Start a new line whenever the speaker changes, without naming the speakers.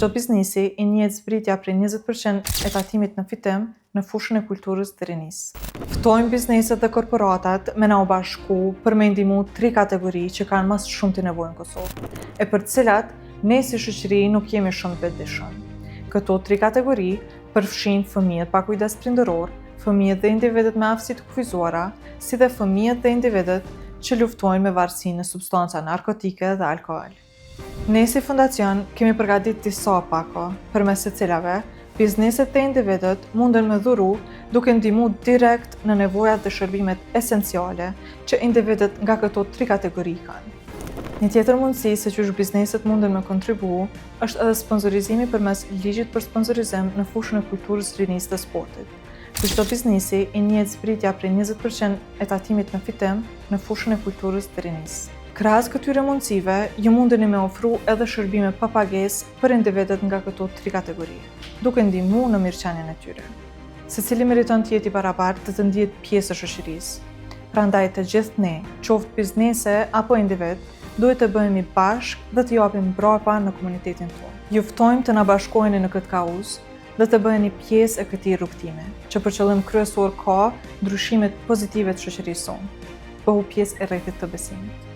Çdo biznesi i njihet zbritja prej 20% e tatimit në fitim në fushën e kulturës të rinisë. Ftojmë bizneset dhe korporatat me na u bashku për me ndihmu 3 kategori që kanë mas shumë të nevojë në Kosovë, e për të cilat ne si shoqëri nuk jemi shumë të vetëdijshëm. Këto 3 kategori përfshin fëmijët pa kujdes prindëror, fëmijët dhe individët me aftësi të kufizuara, si dhe fëmijët dhe individët që luftojnë me varësinë në substanca narkotike dhe alkool. Ne si fondacion kemi përgatitur disa pako, përmes të cilave bizneset dhe individët munden me dhuru duke ndihmu direkt në nevojat dhe shërbimet esenciale që individët nga këto 3 kategori kanë. Një tjetër mundësi se qysh bizneset munden me kontribu është edhe sponsorizimi përmes ligjit për sponsorizim në fushën e kulturës, rinisë dhe sportit. Çdo biznesi i njihet zbritja prej 20% e tatimit në fitim në fushën e kulturës të rinisë. Krahas këtyre mundësive, ju mundeni me ofru edhe shërbime pa pagesë për individët nga këto 3 kategori, duke ndihmu në mirëqenien e tyre. Secili meriton të jetë i barabartë dhe të ndihet pjesë e shoqërisë. Prandaj të gjithë ne, qoftë biznese apo individ, duhet të bëhemi bashkë dhe të japim mbrapa në komunitetin tonë. Ju ftojmë të na bashkoheni në këtë kauzë dhe të bëheni pjesë e këtij rrugtimi, që për qëllim kryesor ka ndryshimet pozitive të shoqërisë sonë. Bëhu pjesë e rrethit të besimit.